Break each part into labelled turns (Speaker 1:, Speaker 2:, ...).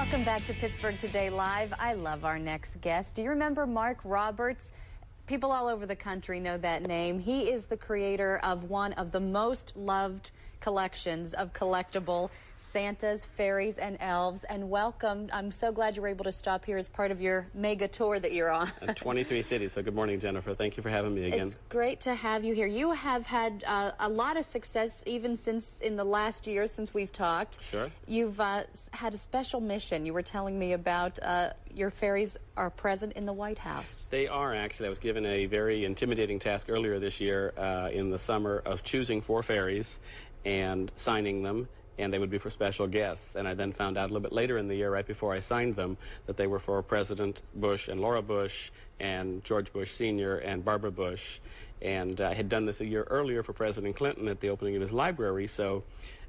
Speaker 1: Welcome back to Pittsburgh Today Live. I love our next guest. Do you remember Mark Roberts? People all over the country know that name. He is the creator of one of the most loved collections of collectible Santas, fairies, and elves. And welcome. I'm so glad you were able to stop here as part of your mega tour that you're on.
Speaker 2: 23 cities. So good morning, Jennifer. Thank you for having me again.
Speaker 1: It's great to have you here. You have had a lot of success even since in the last year since we've talked.
Speaker 2: Sure.
Speaker 1: You've had a special mission. You were telling me about your fairies are present in the White House.
Speaker 2: They are, actually. I was given a very intimidating task earlier this year in the summer of choosing 4 fairies and signing them, and they would be for special guests. And I then found out a little bit later in the year, right before I signed them, that they were for President Bush and Laura Bush and George Bush Sr. and Barbara Bush. And I had done this a year earlier for President Clinton at the opening of his library, so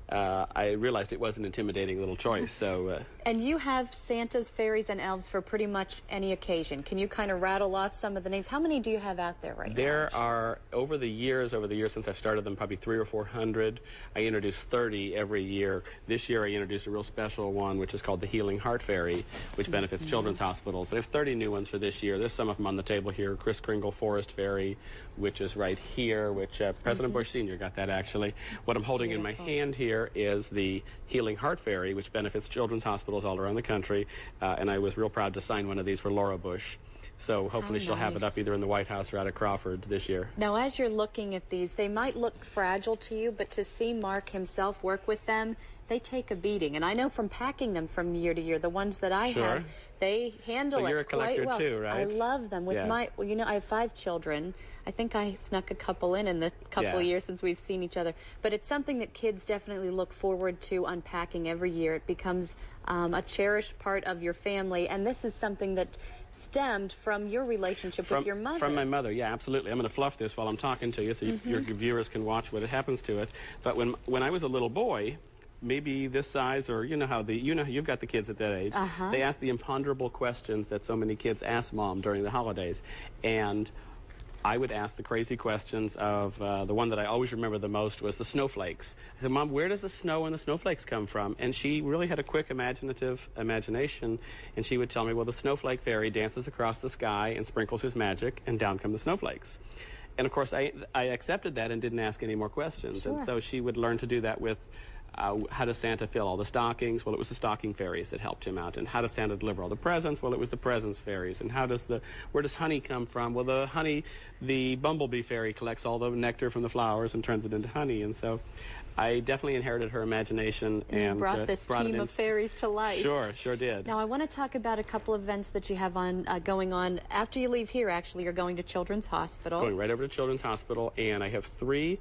Speaker 2: I realized it was an intimidating little choice. So,
Speaker 1: and you have Santas, fairies, and elves for pretty much any occasion. Can you kind of rattle off some of the names? How many do you have out there right now?
Speaker 2: There are, over the years since I've started them, probably 300 or 400. I introduce 30 every year. This year I introduced a real special one, which is called the Healing Heart Fairy, which benefits children's hospitals. But I have 30 new ones for this year. There's some of them on the table here. Kris Kringle Forest Fairy, which is right here, which President Bush Sr. got that, actually. What I'm holding in my hand here is the Healing Heart Fairy, which benefits children's hospitals all around the country, and I was real proud to sign one of these for Laura Bush. So hopefully she'll have it up either in the White House or out at Crawford this year.
Speaker 1: Now, as you're looking at these, they might look fragile to you, but to see Mark himself work with them, they take a beating. And I know from packing them from year to year, the ones that I have, they handle it quite well.
Speaker 2: So you're a collector too, right?
Speaker 1: I love them. With my, well, you know, I have 5 children. I think I snuck a couple in the couple of years since we've seen each other. But it's something that kids definitely look forward to unpacking every year. It becomes a cherished part of your family. And this is something that stemmed from your relationship with your mother.
Speaker 2: From my mother, yeah, absolutely. I'm going to fluff this while I'm talking to you so your viewers can watch what happens to it. But when I was a little boy, maybe this size, or you know how you've got the kids at that age. They ask the imponderable questions that so many kids ask Mom during the holidays, and I would ask the crazy questions of the one that I always remember the most was the snowflakes. I said, Mom, where does the snow and the snowflakes come from? And she really had a quick imagination, and she would tell me, well, the snowflake fairy dances across the sky and sprinkles his magic, and down come the snowflakes. And of course, I accepted that and didn't ask any more questions. And so she would learn to do that with how does Santa fill all the stockings? Well, it was the stocking fairies that helped him out. And how does Santa deliver all the presents? Well, it was the presents fairies. And where does honey come from? Well, the bumblebee fairy collects all the nectar from the flowers and turns it into honey. And so I definitely inherited her imagination and
Speaker 1: brought this team of fairies to life.
Speaker 2: Sure did.
Speaker 1: Now, I want to talk about a couple of events that you have going on. After you leave here, actually, you're going to Children's Hospital.
Speaker 2: Going right over to Children's Hospital, and I have 3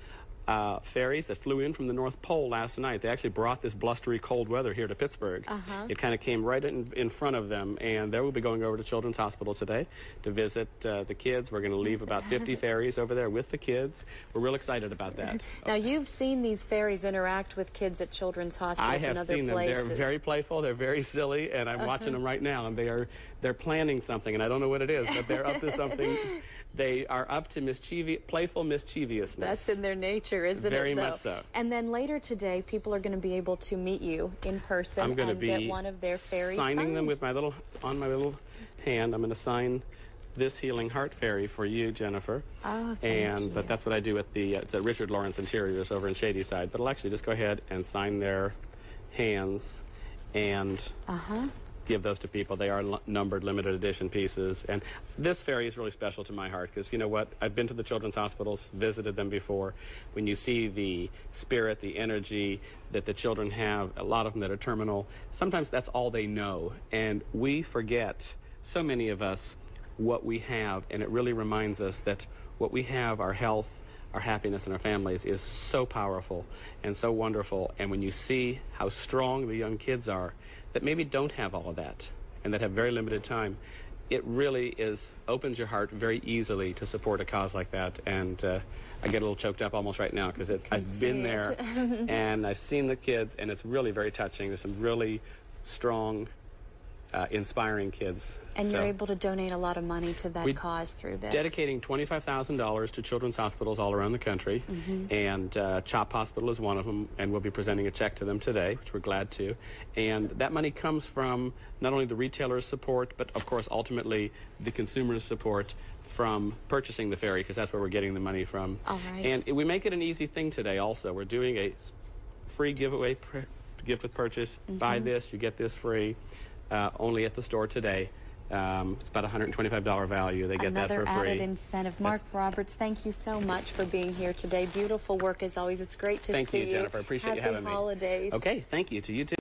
Speaker 2: fairies that flew in from the North Pole last night. They actually brought this blustery cold weather here to Pittsburgh. It kind of came right in front of them, and they will be going over to Children's Hospital today to visit the kids. We're going to leave about 50 fairies over there with the kids. We're real excited about that.
Speaker 1: Now, you've seen these fairies interact with kids at Children's Hospitals and other places.
Speaker 2: I have seen them. They're very playful. They're very silly, and I'm watching them right now, and they're planning something, and I don't know what it is, but they're up to something. They are up to playful mischievousness.
Speaker 1: That's in their nature, isn't it?
Speaker 2: Very much so.
Speaker 1: And then later today, people are going to be able to meet you in person and get one of their fairies
Speaker 2: signing them with my little hand. I'm going to sign this Healing Heart Fairy for you, Jennifer.
Speaker 1: Oh, thank you.
Speaker 2: But that's what I do at it's at Richard Lawrence Interiors over in Shadyside. But I'll actually just go ahead and sign their hands and give those to people. They are numbered, limited edition pieces. And this fairy is really special to my heart because, you know what, I've been to the children's hospitals, visited them before. When you see the spirit, the energy that the children have, a lot of them that are terminal, sometimes that's all they know. And we forget, so many of us, what we have, and it really reminds us that what we have, our health, our happiness, and our families, is so powerful and so wonderful. And when you see how strong the young kids are that maybe don't have all of that and that have very limited time, it really opens your heart very easily to support a cause like that. And I get a little choked up almost right now because I've been there and I've seen the kids, and it's really very touching. There's some really strong inspiring kids.
Speaker 1: And you're able to donate a lot of money to that cause through this.
Speaker 2: Dedicating $25,000 to children's hospitals all around the country, and CHOP Hospital is one of them, and we'll be presenting a check to them today, which we're glad to. And that money comes from not only the retailers' support, but of course ultimately the consumers' support from purchasing the Fairy, because that's where we're getting the money from.
Speaker 1: All right.
Speaker 2: And we make it an easy thing today also. We're doing a free giveaway, gift with purchase. Buy this, you get this free. Only at the store today. It's about a $125 value. They get that for free.
Speaker 1: Another added incentive. Mark Roberts, thank you so much for being here today. Beautiful work as always. It's great to see you.
Speaker 2: Thank you, Jennifer. I appreciate you having me.
Speaker 1: Happy holidays.
Speaker 2: Okay, thank you to you too.